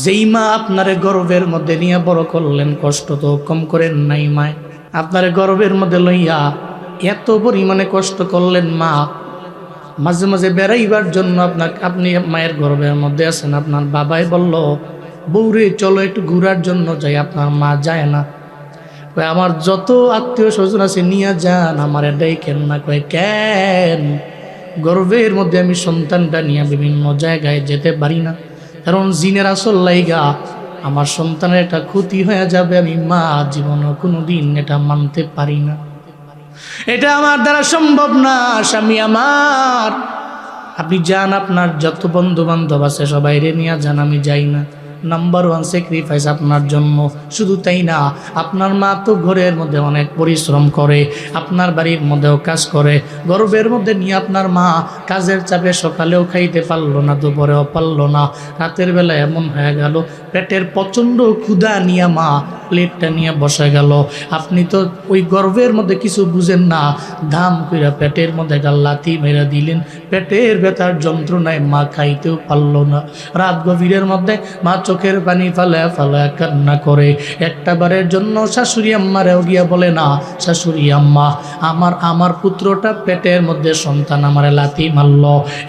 যেই মা আপনারে গর্ভের মধ্যে নিয়ে বড় করলেন, কষ্ট তো কম করেন নাই মায়। আপনারে গর্ভের মধ্যে লইয়া এত পরিমাণে কষ্ট করলেন মা, মাঝে মাঝে বেড়াইবার জন্য আপনি মায়ের গর্ভের মধ্যে আছেন, আপনার বাবাই বলল বউরে চলো একটু ঘুরার জন্য যাই, আপনার মা যায় না। কয় আমার যত আত্মীয় স্বজন আছে নিয়ে যান, আমার ডাইকেন না। কয় কেন? গর্ভের মধ্যে আমি সন্তানটা নিয়ে বিভিন্ন জায়গায় যেতে পারি না, কারণ জিনের আসল লাইগা আমার সন্তানের একটা ক্ষতি হয়ে যাবে, আমি মা জীবনে কোনো দিন এটা মানতে পারি না, এটা আমার দ্বারা সম্ভব না। স্বামী আমার, আপনি যান, আপনার যত বন্ধু বান্ধব আছে সবাই রে নিয়ে যান, আমি যাই না। নাম্বার 1 স্যাক্রিফাইস আপনার জন্য। শুধু তাই না, আপনার মা তো ঘরের মধ্যে অনেক পরিশ্রম করে, আপনার বাড়ির মধ্যেও কাজ করে, গর্ভের মধ্যে নিয়ে আপনার মা কাজের চাপে সকালেও খাইতে পারলো না, দুপুরেও পারলো না, রাতের বেলা এমন হয়ে গেল পেটের প্রচণ্ড ক্ষুধা নিয়ে মা প্লেটটা নিয়ে বসে গেল। আপনি তো ওই গর্ভের মধ্যে কিছু বুঝেন না, ধাম কইরা পেটের মধ্যে একটা লাথি মেরে দিলেন, পেটের ব্যথার যন্ত্রণায় মা খাইতেও পারলো না। রাত গভীরের মধ্যে মা চোখের পানি ফালায় ফালায় কান্না করে, একটা বারের জন্য শাশুড়ি আম্মারেও গিয়া বলে না, শাশুড়ি আম্মা আমার পুত্রটা পেটের মধ্যে সন্তান আমারে লাথি মারল।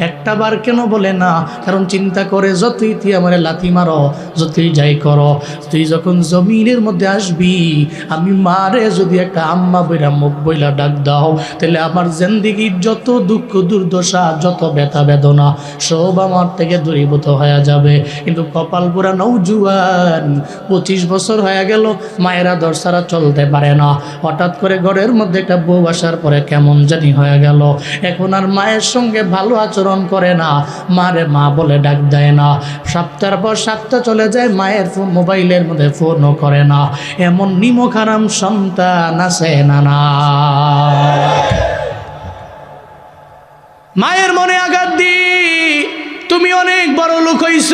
একটা বার কেন বলে না? কারণ চিন্তা করে যতই তুই আমারে লাথি মারো, যতই যাই করো, তুই যখন জমিনের মধ্যে আসবি, আমি মারে যদি একটা আম্মা বইরা মুখ বইলা ডাক দাও, তাহলে আমার জিন্দেগির যত দুঃখ দুর্দশা, যত ব্যথা বেদনা সব আমার থেকে দূরীভূত হয়ে যাবে। কিন্তু কপাল পুরা নৌজুয়ান, 25 বছর হয়ে গেল, মায়েরা দর ছাড়া চলতে পারে না। হঠাৎ করে ঘরের মধ্যে একটা বউ আসার পরে কেমন জানি হয়ে গেল, এখন আর মায়ের সঙ্গে ভালো আচরণ করে না, মারে মা বলে ডাক দেয় না। সপ্তাহের পর সপ্তাহ চলে যায়, মায়ের মোবাইলের মধ্যে ফোনও করে না। এমন নিমক হারাম সন্তান আছে না? না, মায়ের মনে আঘাত দি তুমি অনেক বড় লোক হইছ।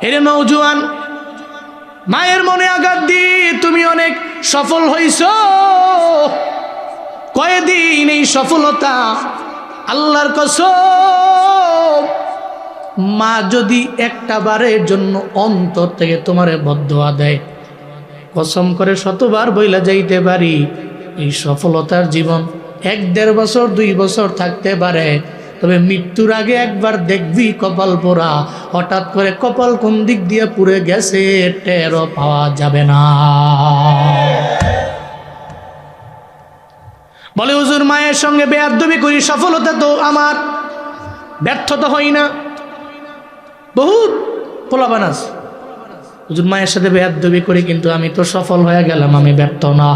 এরে নওজোয়ান, মায়ের মনে আঘাত দি তুমি অনেক সফল হইছ। কয়দিন এই সফলতা, আল্লাহর কসম, মা যদি একটা বারের জন্য অন্তর থেকে তোমারে বদদোয়া দেয়, কসম করে শতবার বইলা যাইতে পারি, এই সফলতার জীবন 1-1.5 বছর 2 বছর থাকতে পারে, তবে মৃত্যুর আগে একবার দেখবি কপাল পোড়া। হঠাৎ করে কপাল কোন দিক দিয়ে পুড়ে গেছে টেরও পাওয়া যাবে না। বলে হুজুর মায়ের সঙ্গে বেয়াদবি করি, সফলতা তো আমার, ব্যর্থতা হই না। বহুত পোলাপান আছে, হুজুর মায়ের সাথে বেয়াদবি করি কিন্তু আমি তো সফল হয়ে গেলাম, আমি ব্যর্থ না।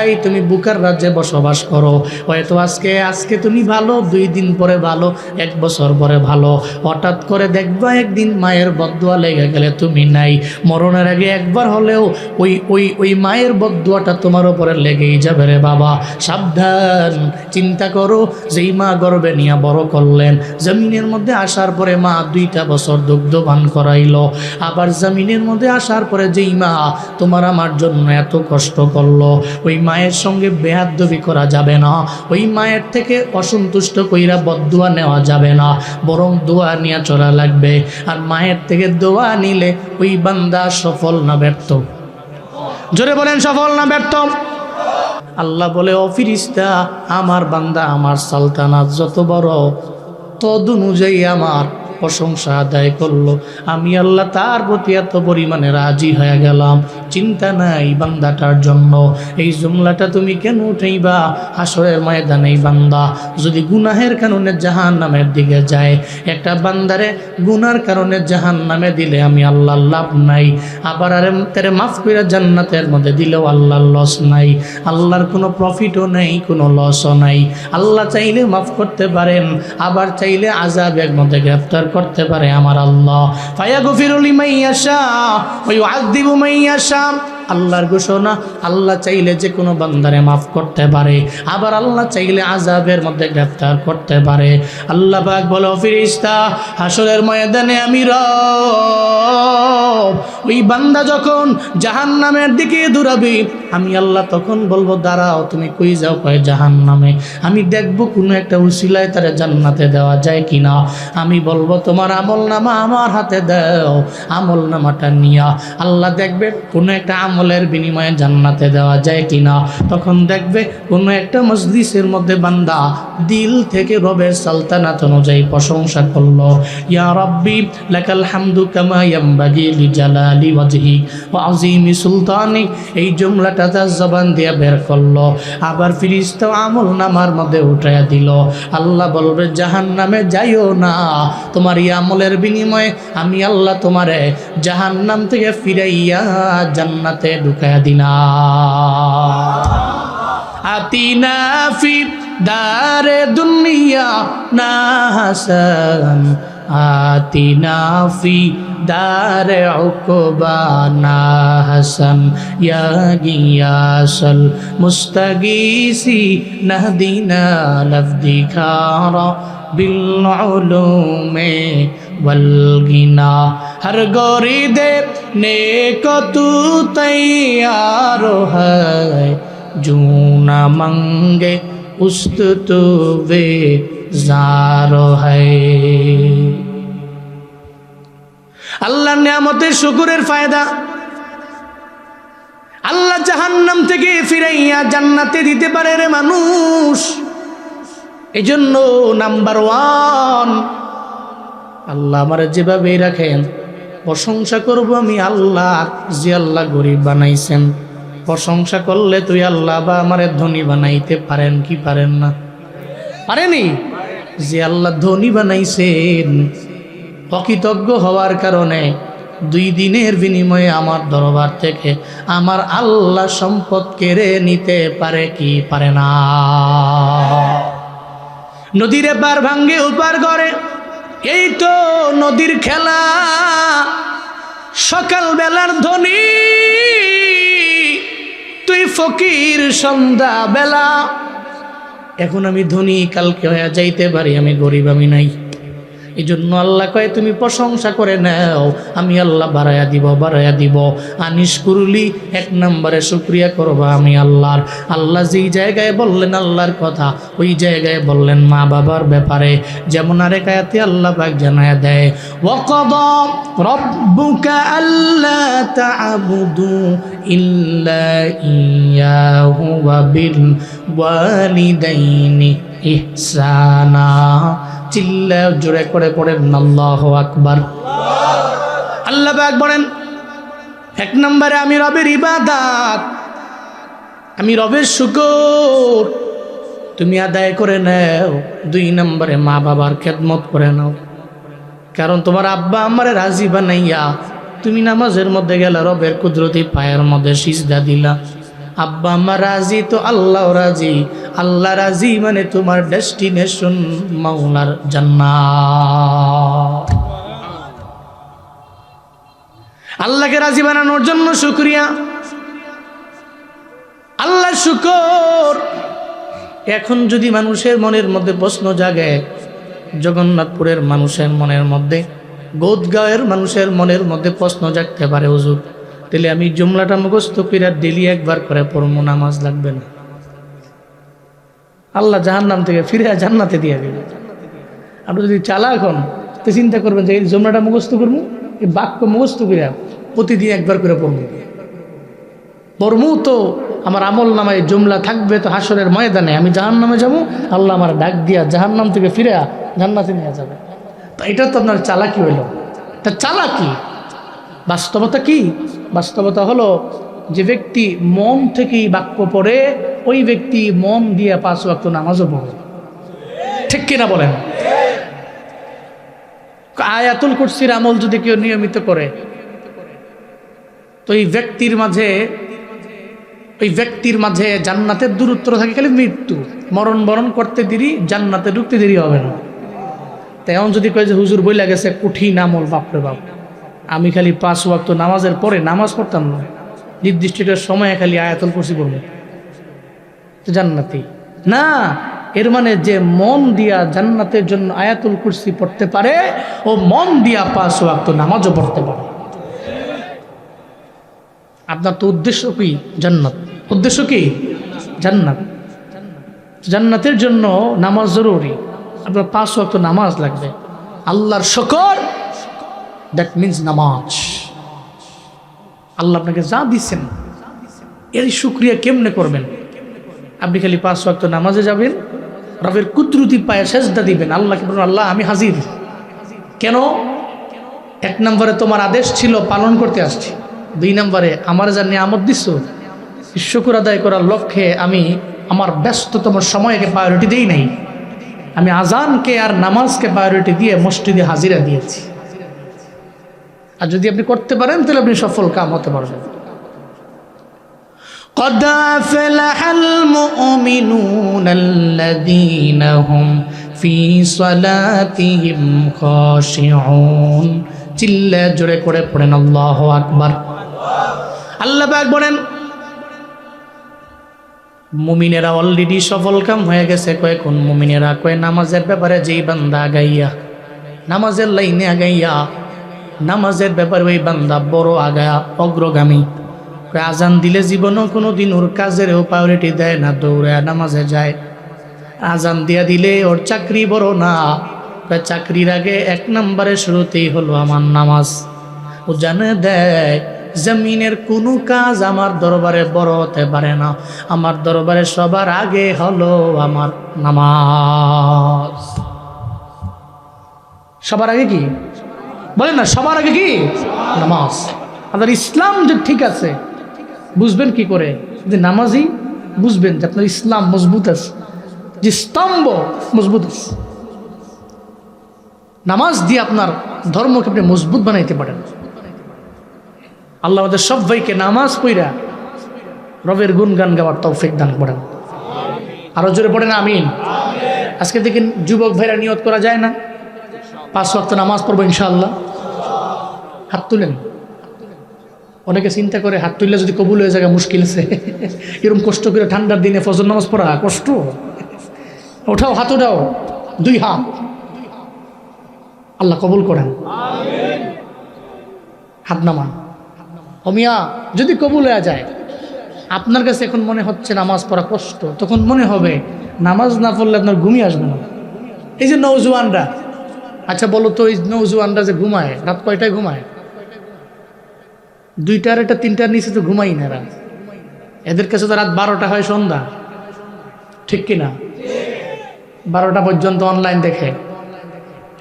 এই তুমি বুকার রাজ্যে বসবাস করো, হয়তো আজকে তুমি ভালো, 2 দিন পরে ভালো, 1 বছর পরে ভালো, হঠাৎ করে দেখবা একদিন মায়ের বদদোয়া লেগে গেলে তুমি নাই। মরণের আগে একবার হলেও ওই মায়ের বদদোয়াটা তোমার উপরে লেগেই যাবে রে বাবা। সাবধান, চিন্তা করো, যেই মা গর্বে নিয়ে বড় করলেন, জমিনের মধ্যে আসার পরে মা 2টা বছর দুগ্ধ পান করাইলো, আবার জমিনের মধ্যে আসার পরে যেই মা তোমার আমার জন্য এত কষ্ট করলো, ওই মায়ের সঙ্গে বেয়াদবি করা যাবে না। ওই মায়ের থেকে অসন্তুষ্ট কইরা বদদোয়া নেওয়া যাবে না, বরং দোয়া নিয়ে চলা লাগবে। আর মায়ের থেকে দোয়া নিলে ওই বান্দা সফল না ব্যর্থ? জোরে বলেন, সফল না ব্যর্থ? আল্লাহ বলে, ও ফিরিস্তা, আমার বান্দা আমার সালতানাত যত বড়, তদ অনুযায়ী আমার প্রশংসা আদায় করলো, আমি আল্লাহ তার প্রতি এত পরিমাণে রাজি হয়ে গেলাম। চিন্তা নাই বান্দাটার জন্য। এই জুমলাটা তুমি কেন উঠাইবা? হাসরের ময়দানে বান্দা যদি গুনাহের কারণে জাহান্নামের দিকে যায়, একটা বান্দারে গুনার কারণে জাহান্নামে দিলে আমি আল্লাহর লাভ নাই, আবার আরে তারে মাফ করে জান্নাতের মধ্যে দিলেও আল্লাহর লস নাই, আল্লাহর কোনো প্রফিটও নেই, কোনো লসও নাই। আল্লাহ চাইলে মাফ করতে পারেন, আবার চাইলে আযাবের মধ্যে গ্রেফতার করতে পারে আমার আল্লাহ। ফায়াগফিরু লিমান ইয়াশা ওয়া ইউআযযিবু মান ইয়াশা। আল্লাহর ঘোষণা, আল্লাহ চাইলে যে কোনো বান্দারে মাফ করতে পারে, আবার আল্লাহ চাইলে আযাবের মধ্যে গ্রেফতার করতে পারে। আল্লাহ পাক বলো, ফেরেশতা হাসরের ময়দানে আমি রব, ওই বান্দা যখন জাহান্নামের দিকে দৌড়াবে, আমি আল্লাহ তখন বলবো দাঁড়াও, তুমি কই যাও? কয় জাহান্নামে। আমি দেখবো কোনো একটা উসিলায় তারা জান্নাতে দেওয়া যায় কিনা। আমি বলবো তোমার আমলনামা আমার হাতে দাও, আমলনামাটা নিয়া আল্লাহ দেখবে কোনো একটা আমলের বিনিময়ে জান্নাতে দেওয়া যায় কিনা। তখন দেখবে কোনো একটা মজলিসের মধ্যে বান্দা দিল থেকে রবের সালতানাত অনুযায়ী প্রশংসা করলো, ইয়া রাব্বি লাকাল হামদু কামা ইয়ামবাগি লিজালালি ওয়াজহি ওয়া আযীমি সুলতানিক, এই জুমলাটা তার জবান দিয়ে বের করলো। আবার ফেরেশতা আমলনামার মধ্যে উঠাইয়া দিল। আল্লাহ বলবে জাহান্নামে যাইও না, তোমার এই আমলের বিনিময়ে আমি আল্লাহ তোমারে জাহান্নাম থেকে ফিরাইয়া জান্নাতে ঢুকাইয়া দিলাম। আতিনা ফি দারে দুনিয়া না হাসান, আতিনা ফি দারে উকবা না হাসান, ইয়া গিয়াসাল মুস্তাগীসি নাহদিনা লফদিখারা বিল উলুমে ওয়াল গিনা। হর গরি দে নেক তু তৈয়ার है, जो न मंगे उस्त तो वे जारो है। আল্লাহর নিয়ামতের শুকরের ফায়দা, আল্লাহ জাহান্নাম থেকে ফিরাইয়া জান্নাতে দিতে পারে রে মানুষ। এজন্য নাম্বার 1, আল্লাহ আমারে যেভাবে রাখেন প্রশংসা করব আমি আল্লাহ, যে আল্লাহ গরিব বানাইছেন। প্রশংসা করলে তুই আল্লাহ বা আমারে ধনী বানাইতে পারেন কি পারেন না? পারেনি? যে আল্লাহ ধনী বানাইছেন, অকৃতজ্ঞ হওয়ার কারণে 2 দিনের বিনিময়ে আমার দরবার থেকে আমার আল্লাহ সম্পদ কেড়ে নিতে পারে কি পারে না? নদীর এপার ভাঙ্গে ওপার করে, এই তো নদীর খেলা। সকাল বেলার ধনী তুই ফকির সন্ধ্যা বেলা। এখন আমি ধনী, কালকে হয়ে যাইতে পারি আমি গরিব, আমি নাই। এই জন্য আল্লাহ কয় তুমি প্রশংসা করে নাও, আমি আল্লাহ বাড়াইয়া দিব বাড়াইয়া দিব। আনিস করলি 1 নম্বরে শুকরিয়া করবা আমি আল্লাহর। আল্লাহ যেই জায়গায় বললেন আল্লাহর কথা, ওই জায়গায় বললেন মা বাবার ব্যাপারে। যেমন আরেক আয়াতে আল্লাহ পাক জানায়া দেয়, ওয়াকাদা রাব্বুকা আল্লা তা'বুদু ইল্লা ইয়াহু ওয়া বিল ওয়ালিদাইনি ইহসানা। চিল্লা জোরে করে পড়েন আল্লাহু আকবার। আল্লাহ পাক বলেন 1 নম্বরে আমি রবের ইবাদত, আমি রবের শুকর তুমি আদায় করে নাও। 2 নম্বরে মা বাবার খেদমত করে নাও। কারণ তোমার আব্বা আমারে রাজি বানাইয়া তুমি নামাজের মধ্যে গেলে রবের কুদরতি পায়ের মধ্যে সিজদা দিলা। আব্বা আম্মা রাজি তো আল্লাহ রাজি, আল্লাহ রাজি মানে তোমার ডেস্টিনেশন মাওলার জান্নাত। আল্লাহকে রাজি বানানোর জন্য শুকরিয়া, আল্লাহর শুকর। এখন যদি মানুষের মনের মধ্যে প্রশ্ন জাগে, জগন্নাথপুরের মানুষের মনের মধ্যে, গোদগাঁওয়ের মানুষের মনের মধ্যে প্রশ্ন জাগতে পারে, হুজুর তাহলে আমি জুমলাটা মুখস্থ করে ডেলি একবার করে পড়বো, নামাজ লাগবে না? আল্লাহ জাহান্নাম থেকে ফিরে জান্নাতে দিয়ে দেবে। আপনি যদি চালাক হন তো চিন্তা করবেন যে এই জুমলাটা মুখস্থ করবো, এই বাক্য মুখস্থ করে প্রতিদিন একবার করে পড়বো তো আমার আমল নামায় জুমলা থাকবে। তো হাসরের ময়দানে আমি জাহান্নামে যাবো, আল্লাহ আমার ডাক দিয়া জাহান্নাম থেকে ফিরে জান্নাতে নিয়ে যাবে। তো এটা তো আপনার চালাকি হইল। তা চালাকি বাস্তবতা কি? বাস্তবতা হলো যে ব্যক্তি মন থেকেই বাক্য পড়ে, ওই ব্যক্তি মন দিয়ে 5 ওয়াক্ত নামাজও পড়ে। ঠিক কিনা বলেন? আয়াতুল কুরসির আমল যদি কেউ নিয়মিত করে, তো ওই ব্যক্তির মাঝে জান্নাতের দূরত্ব থাকে খালি মৃত্যু। মরণ বরণ করতে দেরি, জান্নাতে ঢুকতে দেরি হবে না। তাই এমন যদি কয় যে হুজুর বইলা গেছে কঠিন আমল, বাপরে বাপ, আমি খালি 5 ওয়াক্ত নামাজের পরে নামাজ পড়তাম না, নির্দিষ্ট একটা সময়ে খালি আয়াতুল কুরসি পড়বে তো জান্নাতি না। এর মানে যে মন দিয়া জান্নাতের জন্য আয়াতুল কুরসি পড়তে পারে ও মন দিয়া 5 ওয়াক্ত নামাজও পড়তে পারে। আপনার তো উদ্দেশ্য কি? জান্নাত। উদ্দেশ্য কি? জান্নাত। জান্নাতের জন্য নামাজ জরুরি। আপনার 5 ওয়াক্ত নামাজ লাগবে। আল্লাহর শুকর, দ্যাট মিন্স নামাজ। আল্লাহ আপনাকে যা দিচ্ছেন এর শুকরিয়া কেমনে করবেন? আপনি খালি 5 ওয়াক্ত নামাজে যাবেন, রবের কুদরতি পায়ে সেজদা দিবেন, আল্লাহকে বলবেন আল্লাহ আমি হাজির। কেন? 1 নম্বরে তোমার আদেশ ছিল পালন করতে আসছি, 2 নম্বরে আমার যা নিয়ামত দিচ্ছ শুকর আদায় করার লক্ষ্যে আমি আমার ব্যস্ততম সময়কে প্রায়োরিটি দিই নাই, আমি আজানকে আর নামাজকে প্রায়োরিটি দিয়ে মসজিদে হাজিরা দিয়েছি। আর যদি আপনি করতে পারেন তাহলে আপনি সফল কাম হতে পারবেন। قد أفلح المؤمنون الذين هم في صلاتهم خاشعون। চিল্লা জোরে করে পড়েন আল্লাহু আকবার। আল্লাহ পাক বলেন মুমিনেরা অলরেডি সফল কাম হয়ে গেছে। কয় কোন মুমিনেরা? কয় নামাজের ব্যাপারে যেই বান্দা আগাইয়া, নামাজের লাইনে আগাইয়া, নামাজের ব্যাপারে ওই বান্দা বড় আগায়া অগ্রগামী। আজান দিলে জীবনও কোনো দিন ওর কাজেরও প্রায়োরিটি দেয় না, দৌড়ে নামাজে যায়। আজান দিয়া দিলে ওর চাকরি বড় না, চাকরির আগে 1 নম্বরে শুরুতেই হলো আমার নামাজ। ও জানে দেয় জমিনের কোনো কাজ আমার দরবারে বড় হতে পারে না, আমার দরবারে সবার আগে হলো আমার নামাজ। সবার আগে কি বলেন না? সবার আগে কি? নামাজ। আপনার ইসলাম যে ঠিক আছে বুঝবেন কি করে? যে নামাজই বুঝবেন যে আপনার ইসলাম মজবুত আছে, যে স্তম্ভ মজবুত আছে। নামাজ দিয়ে আপনার ধর্মকে আপনি মজবুত বানাইতে পারেন। আল্লাহ আমাদের সবাইকে নামাজ পড়া রবের গুণগান গাওয়ার তৌফিক দান করেন। আরো জোরে পড়েন আমিন। আজকে দেখেন যুবক ভাইরা নিয়ত করা যায় না 5 ওয়াক্ত নামাজ পড়বো ইনশাআল্লাহ। হাত তুলেন। অনেকে চিন্তা করে হাত তুললে যদি কবুল হয়ে যায় মুশকিল আছে। এরকম কষ্ট করে ঠান্ডার দিনে ফজর নামাজ পড়া কষ্ট। ওঠাও, হাত ওঠাও, 2 হাত। আল্লাহ কবুল করেন। হাত নামান। অমিয়া যদি কবুল হয়ে যায়, আপনার কাছে এখন মনে হচ্ছে নামাজ পড়া কষ্ট, তখন মনে হবে নামাজ না পড়লে আপনার ঘুমিয়ে আসবে না। এই যে নৌজওয়ানরা, আচ্ছা বলো তো, এই নৌজওয়ানরা যে ঘুমায় রাত কয়টায় ঘুমায়? 2টা, 2:30, 3টার নিচে তো ঘুমাই না এরা। এদের কাছে তো রাত 12টা হয়, সন্ধ্যা। ঠিক কিনা? 12টা পর্যন্ত অনলাইন দেখে,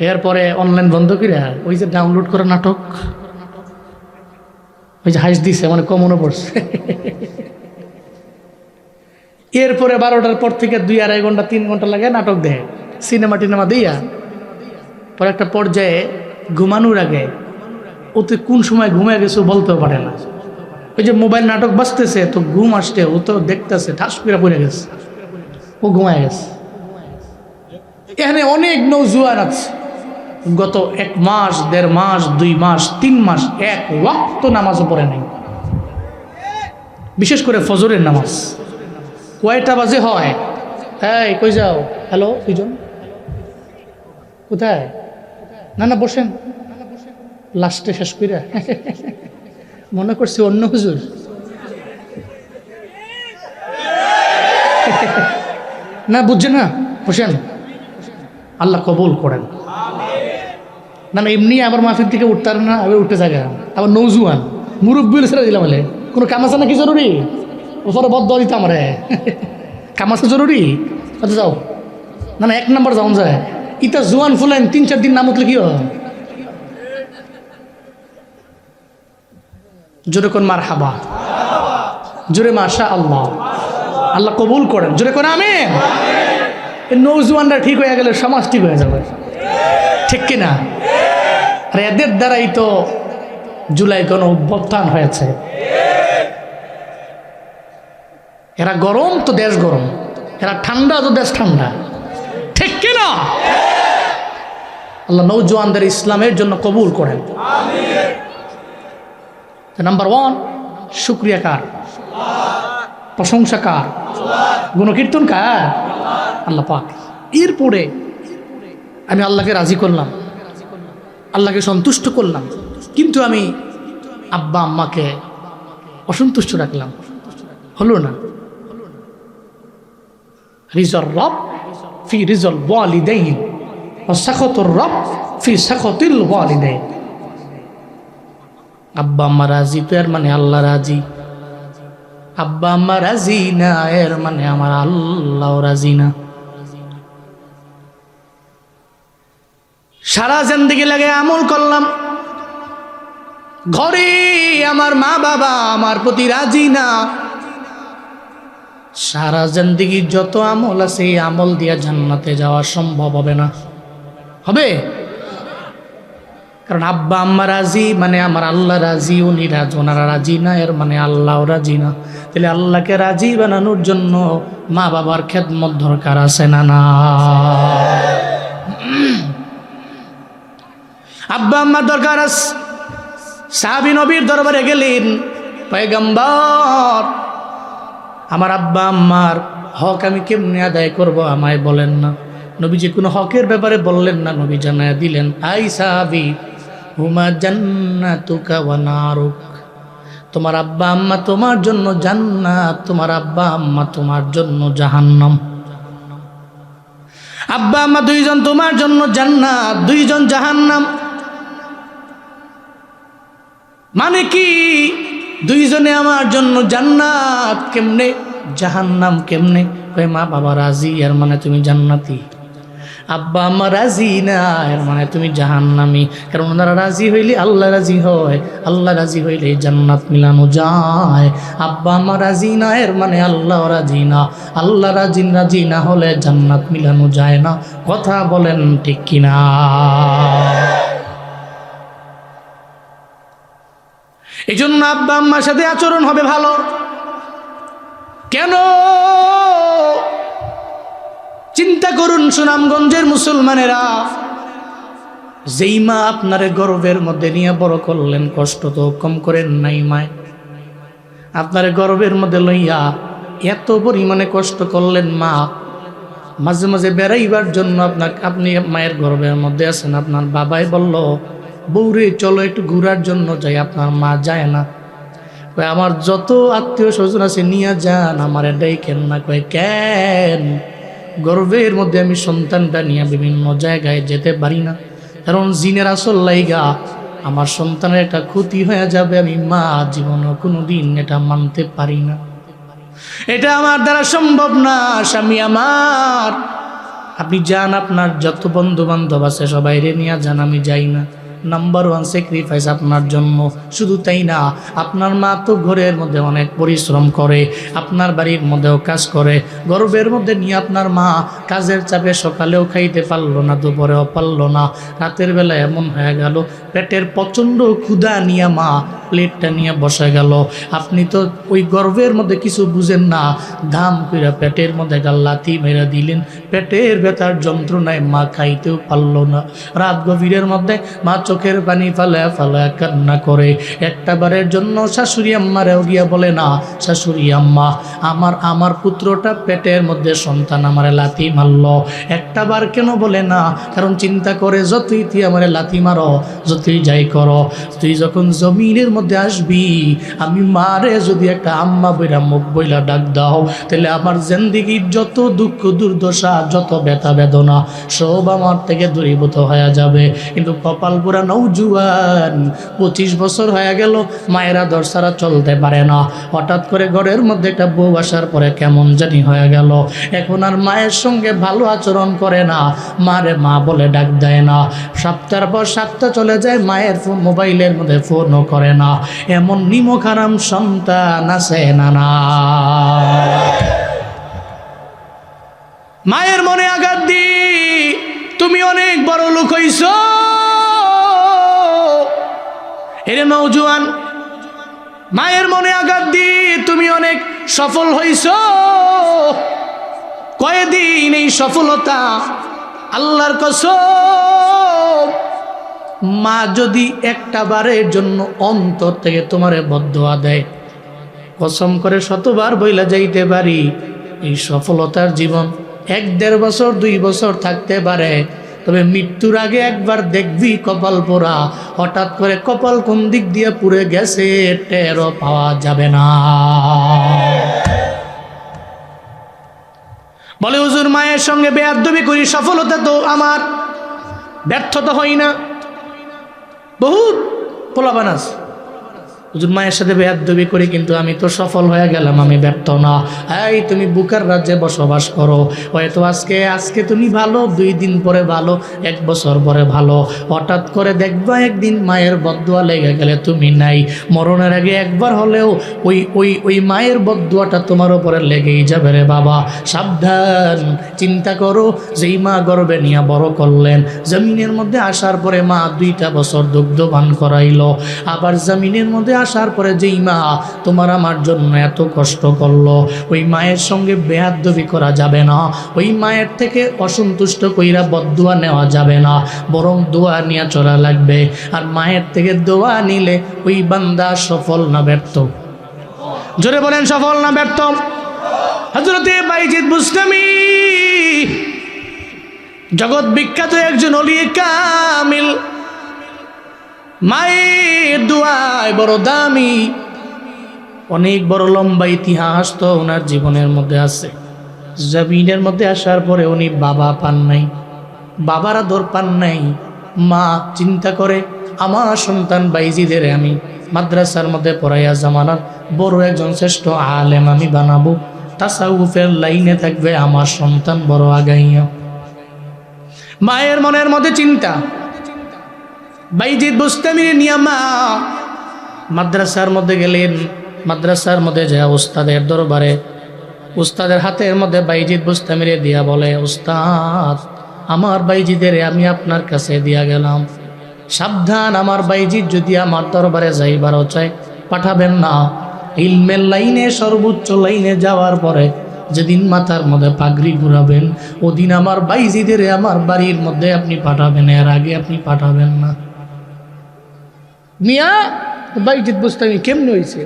এরপরে অনলাইন বন্ধ করে ওই যে ডাউনলোড করা নাটক, ওই যে হাইস দিছে মানে কমনও পড়ছে। এরপরে 12টার পর থেকে 2-2.5 ঘন্টা 3 ঘন্টা লাগে নাটক দেখে, সিনেমা টিনেমা দিয়া। পরে একটা পর্যায়ে ঘুমানোর আগে ওতে কোন সময় ঘুমিয়ে গেছে বলতেও পারে না। ওই যে মোবাইল নাটক বাজতেছে তো ঘুম আসছে, ও তো দেখতেছে ঠাস করে পড়ে গেছে, ও ঘুমায় গেছে। এখানে অনেক নৌজওয়ান আছে গত 1 মাস, 1.5 মাস, 2 মাস, 3 মাস 1 ওয়াক্ত নামাজও পড়ে নাই। বিশেষ করে ফজরের নামাজ কয়টা বাজে হয়? এই কই যাও? হ্যালো, 2 জন কোথায়? না না বসেন, লাস্টে শেষ করে মনে করছি অন্য হুজুর। না বুঝছে না, বসেন, আল্লাহ কবুল করেন। না না এমনি আবার মাহফিল থেকে উঠতার না, আবার উঠতে জায়গা আবার নৌজুয়ান মুরব্বী ছেড়ে দিলাম বলে কোনো কাম আছে নাকি জরুরি? ওপরে বদ্ধ দিতাম আমার কাম আছে জরুরি? আচ্ছা যাও। না না 1 নম্বর যাওয়া যায়। ইটা জোয়ান ফুলেন 3-4 দিন নাম উঠলে কি হয়? জোরে কোন মারহাবা, জোরে মাশা আল্লাহ। আল্লাহ কবুল করেন, জোরে কোন আমিন। নৌজওয়ানরা ঠিক হয়ে গেলে সমাজ ঠিক হয়ে যাবে, ঠিক কিনা? আর এদের দ্বারাই তো জুলাই গণ অভ্যুত্থান হয়েছে। এরা গরম তো দেশ গরম, এরা ঠান্ডা তো দেশ ঠান্ডা, ঠিক কিনা? আল্লাহ নৌজওয়ানদের ইসলামের জন্য কবুল করেন। নাম্বার 1 শুকরিয়া কার? প্রশংসা কার? গুণকীর্তন কার? আল্লাহ পাক। এরপরে আমি আল্লাহকে রাজি করলাম, আল্লাহকে সন্তুষ্ট করলাম, কিন্তু আমি আব্বা আম্মাকে অসন্তুষ্ট রাখলাম, হলো না। রিজার রব ফি রিজাল ওয়ালিদাইন ওয়া সাখাতুর রব ফি সাখাতিল ওয়ালিদাইন। আব্বা আম্মা রাজি তো এর মানে আল্লাহ রাজি, আব্বা আম্মা রাজি না এর মানে আমার আল্লাহ রাজি না। সারা জিন্দেগি লাগে আমল করলাম, ঘরে আমার মা বাবা আমার প্রতি রাজি না। সারা জিন্দেগি যত আমল আছে এই আমল দিয়া জান্নাতে যাওয়া সম্ভব হবে না। হবে? কারণ আব্বা আম্মা রাজি মানে আমার আল্লাহ রাজি, উনি রাজি, ওনারা রাজি না এর মানে আল্লাহও রাজি না। তাহলে আল্লাহকে রাজি বানানোর জন্য মা বাবার খেদমত দরকার আছে না? না। আব্বা আম্মার দরকার আছে। সাহাবী নবীর দরবারে গেলেন, পয়গম্বর আমার আব্বা আম্মার হক আমি কেমনে আদায় করব আমায় বলেন না। নবীজি কোনো হকের ব্যাপারে বললেন না, নবী জানায়া দিলেন, আই সাহাবী হুমা জান্নাতুকা ওয়া নারুক, তোমার আব্বা আম্মা তোমার জন্য জান্নাত, তোমার আব্বা আম্মা তোমার জন্য জাহান্নাম। আব্বা আম্মা দুইজন তোমার জন্য জান্নাত, দুইজন জাহান্নাম। মানে কি? দুইজনে আমার জন্য জান্নাত কেমনে, জাহান্নাম কেমনে? কই মা বাবা রাজি এর মানে তুমি জান্নাতি, আব্বা আম্মা রাজি না এর মানে তুমি জাহান্নামী। কারণ ওনারা রাজি হইলে আল্লাহ রাজি হয়, আল্লাহ রাজি হইলে জান্নাত মিলানো যায়। আব্বা আম্মা রাজি না এর মানে আল্লাহ রাজি না, আল্লাহ রাজি না হলে জান্নাত মিলানো যায় না। কথা বলেন ঠিক কিনা? এই জন্য আব্বা আম্মার সাথে আচরণ হবে ভালো। কেন? চিন্তা করুন সুনামগঞ্জের মুসলমানেরা, যেই মা আপনারে গর্বের মধ্যে নিয়ে বড় করলেন, কষ্ট তো কম করেন নাই মায়। আপনারে গর্বের মধ্যে লইয়া এত পরিমাণে কষ্ট করলেন মা। মাঝে মাঝে বেড়াইবার জন্য আপনি মায়ের গর্বের মধ্যে আছেন, আপনার বাবাই বলল, বউরে চলো একটু ঘুরার জন্য যাই। আপনার মা যায় না, কয় আমার যত আত্মীয় স্বজন আছে নিয়ে যান, আমার এটাই কেন না। কয় কেন? গর্বের মধ্যে আমি সন্তানটা নিয়ে বিভিন্ন জায়গায় যেতে পারি না, কারণ জিনের আসল লাইগা আমার সন্তানের একটা ক্ষতি হয়ে যাবে, আমি মা জীবনে কোনো দিন এটা মানতে পারি না, এটা আমার দ্বারা সম্ভব না। স্বামী আমার, আপনি যান, আপনার যত বন্ধু বান্ধব আছে সবাই রে নিয়ে যান, আমি যাই না। নাম্বার 1 স্যাক্রিফাইস আপনার জন্য। শুধু তাই না, আপনার মা তো ঘরের মধ্যে অনেক পরিশ্রম করে, আপনার বাড়ির মধ্যেও কাজ করে। গর্বের মধ্যে নিয়ে আপনার মা কাজের চাপে সকালেও খাইতে পারলো না, দুপুরেও পারলো না, রাতের বেলা এমন হয়ে গেল পেটের প্রচণ্ড ক্ষুধা নিয়ে মা প্লেটটা নিয়ে বসে গেল। আপনি তো ওই গর্বের মধ্যে কিছু বুঝেন না, ধাম কইরা পেটের মধ্যে লাথি মেরে দিলেন। পেটের ব্যথার যন্ত্রণায় মা খাইতেও পারলো না। রাত গভীরের মধ্যে মা চোখের পানি ফালায়া ফালায়া কান্না করে। একটা বারের জন্য শাশুড়ি আম্মারেও গিয়া বলে না, শাশুড়ি আম্মা আমার পুত্রটা পেটের মধ্যে সন্তান আমারে লাথি মারল। একটা বার কেন বলে না? কারণ চিন্তা করে, যতই তুই আমারে লাথি মারো, যতই যাই করো, তুই যখন জমিনের মধ্যে আসবি, আমি মারে যদি একটা আম্মা বইরা মুখ বইলা ডাক দাও, তাহলে আমার জিন্দেগির যত দুঃখ দুর্দশা, যত ব্যথা বেদনা সব আমার থেকে দূরীভূত হয়ে যাবে। কিন্তু কপাল পুরা নৌজুয়ান, 25 বছর হয়ে গেল, মায়ের আদর ছাড়া চলতে পারে না। হঠাৎ করে ঘরের মধ্যে একটা বউ আসার পরে কেমন জানি হয়ে গেল, এখন আর মায়ের সঙ্গে ভালো আচরণ করে না, মারে মা বলে ডাক দেয় না। সপ্তাহের পর সপ্তাহ চলে যায়, মায়ের মোবাইলের মধ্যে ফোনও করে না। এমন নিমখারাম সন্তান আছে না? না। মায়ের মনে আঘাত দি, তুমি অনেক বড় লোক হইছ। এরে নওজোয়ান, মায়ের মনে আঘাত দি, তুমি অনেক সফল হইছ। কয়দিন এই সফলতা, আল্লাহর কসম, মা যদি একটা বারের জন্য অন্তর থেকে তোমারে বদদোয়া দেয়, কসম করে শতবার বইলা যাইতে পারি, এই সফলতার জীবন 1-1.5 বছর 2 বছর থাকতে পারে, তবে মৃত্যুর আগে একবার দেখবি কপাল পোড়া। হঠাৎ করে কপাল কোন দিক দিয়ে পুড়ে গেছে টেরও পাওয়া যাবে না। বলে হুজুর মায়ের সঙ্গে বেয়াদবি করি, সফলতা তো আমার, ব্যর্থতা হই না। বহুত পোলাপান আছে, হুজুর মায়ের সাথে বেয়াদবি করি কিন্তু আমি তো সফল হয়ে গেলাম, আমি ব্যর্থ না। এই তুমি বুকার রাজ্যে বসবাস করো, হয়তো আজকে তুমি ভালো, 2 দিন পরে ভালো, 1 বছর পরে ভালো, হঠাৎ করে দেখবা একদিন মায়ের বদদুয়া লেগে গেলে তুমি নাই। মরণের আগে একবার হলেও ওই মায়ের বদদুয়াটা তোমার উপরে লেগেই যাবে রে বাবা। সাবধান, চিন্তা করো, যেই মা গর্বে নিয়ে বড় করলেন, জমিনের মধ্যে আসার পরে মা 2টা বছর দুগ্ধপান করাইলো, আবার জমিনের মধ্যে আসার পরে যেই মা তোমার আমার জন্য এত কষ্ট করলো, ওই মায়ের সঙ্গে বেয়াদবি করা যাবে না। ওই মায়ের থেকে অসন্তুষ্ট কইরা বদদুয়া নেওয়া যাবে না, বরং দোয়া নিয়ে চলা লাগবে। আর মায়ের থেকে দোয়া নিলে ওই বান্দা সফল না ব্যর্থ? জোরে বলেন, সফল না ব্যর্থ? হযরতে বাইজিদ বুস্তামি জগৎ বিখ্যাত একজন ওলিয়ে কামিল, মায়ের দোয়ায় বড় দামি, অনেক বড় লম্বা ইতিহাস তো ওনার জীবনের মধ্যে আছে। জমিনের মধ্যে আসার পরে উনি বাবা পান নাই, বাবার আদর পান নাই। মা চিন্তা করে, আমার সন্তান বাইজিদের আমি মাদ্রাসার মধ্যে পড়াইয়া জামানার বড় একজন শ্রেষ্ঠ আলেম আমি বানাবো, তাসাউফের লাইনে থাকবে আমার সন্তান বড় আগাইয়া। মায়ের মনের মধ্যে চিন্তা, বাইজিদ বুস্তামি নিয়া মা মাদ্রাসার মধ্যে গেলেন। মাদ্রাসার মধ্যে যায় উস্তাদের দরবারে, উস্তাদের হাতের মধ্যে বাইজিদ বুস্তামিরে দিয়া বলে, উস্তাদ আমার বাইজিদের আমি আপনার কাছে দিয়া গেলাম, সাবধান আমার বাইজিদ যদি আমার দরবারে যাইবারও চাই পাঠাবেন না। ইলমের লাইনে সর্বোচ্চ লাইনে যাওয়ার পরে যেদিন মাথার মধ্যে পাগড়ি ঘুরাবেন, ওদিন আমার বাইজিদের আমার বাড়ির মধ্যে আপনি পাঠাবেন, এর আগে আপনি পাঠাবেন না। মিয়া বাইজিদ বুস্তামি কেমনে হয়েছে?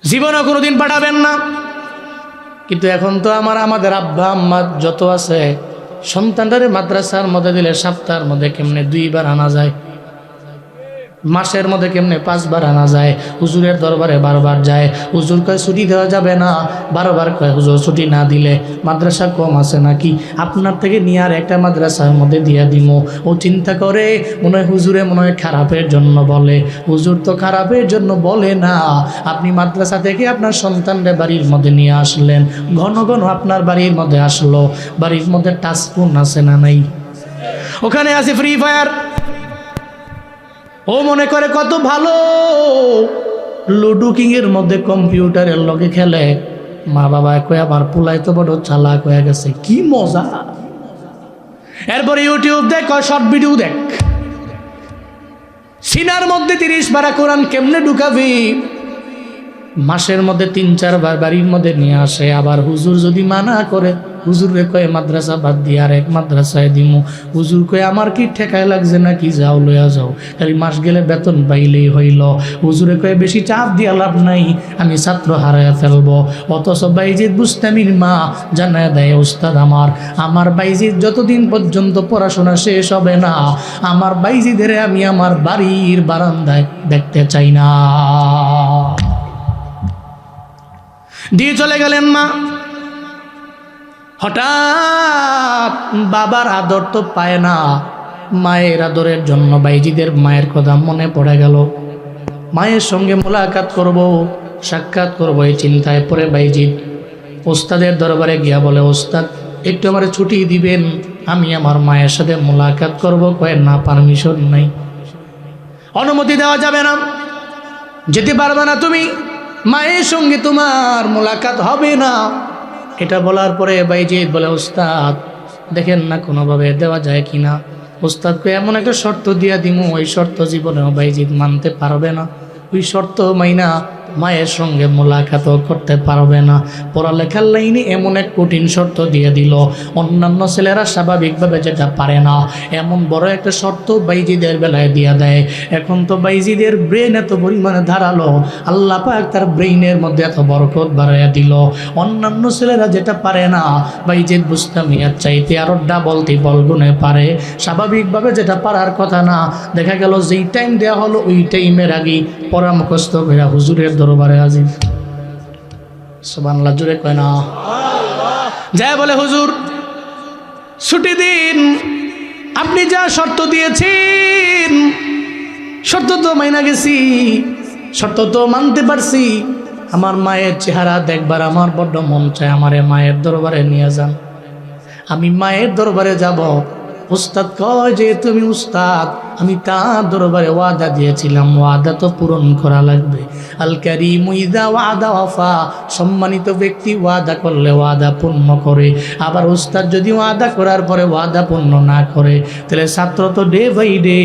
জীবনে কোনোদিন পাঠাবেন না। কিন্তু এখন তো আমাদের আব্বা আম্মা যত আছে, সন্তানটারে মাদ্রাসার মধ্যে দিলে সপ্তাহের মধ্যে কেমনে 2 বার আনা যায়, মাসের মধ্যে কেমনে 5 বার আনা যায়। হুজুরের দরবারে বারবার যায়, হুজুর কয় ছুটি দেওয়া যাবে না, বারবার কয় হুজুর ছুটি না দিলে মাদ্রাসা কম আছে নাকি, আপনার থেকে নিয়ে আর একটা মাদ্রাসার মধ্যে দিয়া দিমো। ও চিন্তা করে, মনে হয় হুজুরে মনে হয় খারাপের জন্য বলে। হুজুর তো খারাপের জন্য বলে না, আপনি মাদ্রাসা থেকে আপনার সন্তানরে বাড়ির মধ্যে নিয়ে আসলেন, ঘন ঘন আপনার বাড়ির মধ্যে আসলো, বাড়ির মধ্যে টাচফোন আছে না নাই? ওখানে আছে ফ্রি ফায়ার, ও মনে করে কত ভালো, লুডো কিং এর মধ্যে কম্পিউটারের লগে খেলে। মা বাবা কয়ে আমার পুলাই তো বড় চালাক হয়ে গেছে, কি মজা। এরপরে ইউটিউব দেখ, শর্ট ভিডিও দেখ, সিনার মধ্যে 30 পারা কোরআন কেমনে ঢুকাবি। মাসের মধ্যে 3-4 বার বাড়ির মধ্যে নিয়ে আসে। আবার হুজুর যদি মানা করে, হুজুরে কয়ে মাদ্রাসা বাদ দিয়ে আর এক মাদ্রাসায় দিমু। হুজুর কয়ে আমার কি ঠেকায় লাগছে নাকি, যাও লইয়া যাও, খালি মাস গেলে বেতন পাইলেই হইল। হুজুরে কয়ে বেশি চাপ দিয়া লাভ নাই, আমি ছাত্র হারায় ফেলবো। অথচ বাইজিদ বুস্তামির মা জানায় দেয়, উস্তাদ আমার বাইজিদ যতদিন পর্যন্ত পড়াশোনা শেষ হবে না, আমার বাইজিদের আমি আমার বাড়ির বারান্দায় দেখতে চাই না। দিয়ে চলে গেলেন মা। হঠাৎ বাবার আদর তো পায় না, মায়ের আদরের জন্য বাইজিদের মায়ের কথা মনে পড়ে গেল। মায়ের সঙ্গে মোলাকাত করব, সাক্ষাৎ করব, এই চিন্তায় পড়ে বাইজিদ ওস্তাদের দরবারে গিয়া বলে, ওস্তাদ একটু আমার ছুটি দিবেন, আমি আমার মায়ের সাথে মোলাকাত করব। কয়ে না, পারমিশন নাই, অনুমতি দেওয়া যাবে না, যেতে পারবে না তুমি, মায়ের সঙ্গে তোমার মোলাকাত হবে না। এটা বলার পরে বাইজিদ বলে, ওস্তাদ দেখেন না কোনোভাবে দেওয়া যায় কিনা। ওস্তাদকে এমন একটা শর্ত দিয়া দিমু, ওই শর্ত জীবনেও বাইজিদ মানতে পারবে না। ওই শর্ত মাইনা মায়ের সঙ্গে মোলাকাতও করতে পারবে না। পড়ালেখার লাইনে এমন এক কঠিন শর্ত দিয়ে দিল, অন্যান্য ছেলেরা স্বাভাবিকভাবে যেটা পারে না এমন বড় একটা শর্ত বাইজিদের বেলায় দিয়ে দেয়। এখন তো বাইজিদের ব্রেন এত পরিমাণে ধারালো, আল্লাহ পাক তার ব্রেইনের মধ্যে এত বরকত বাড়াইয়া দিল, অন্যান্য ছেলেরা যেটা পারে না বাইজিদ বুস্তামিয়ার চাইতে আরো ডাবল ত্রিপল গুণে পারে। স্বাভাবিকভাবে যেটা পারার কথা না, দেখা গেল যেই টাইম দেওয়া হলো ওই টাইমের আগে পড়া মুখস্থ করে হুজুরের দরবারে হাজির। সুবহানাল্লাহ, জোরে কয় না? যায় বলে হুজুর ছুটি দিন, আপনি যা শর্ত দিয়েছেন শর্ত তো মাইনা গেছি, শর্ত তো মানতে পারছি, আমার মায়ের চেহারা দেখবার আমার বড্ড মন চায়, আমারে মায়ের দরবারে নিয়ে যান। আমি মায়ের দরবারে যাব। উস্তাদ কয় যে তুমি উস্তাদ, আমি তার দরবারে ওয়াদা দিয়েছিলাম, ওয়াদা তো পূরণ করা লাগবে। আল কারীমু ইযা ওয়াদা ওয়াফা, সম্মানিত ব্যক্তি ওয়াদা করলে ওয়াদা পূর্ণ করে। আবার উস্তাদ যদি ওয়াদা করার পরে ওয়াদা পূর্ণ না করে, তাহলে ছাত্র তো ডে বাই ডে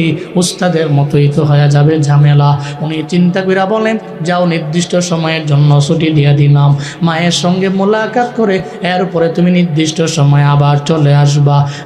উস্তাদের মতোই তো হয়ে যাবে ঝামেলা। উনি চিন্তা করে বলেন, যাও নির্দিষ্ট সময়ের জন্য ছুটি দিয়ে দিলাম, মায়ের সঙ্গে মোলাকাত করে এরপরে তুমি নির্দিষ্ট সময় আবার চলে আসবা।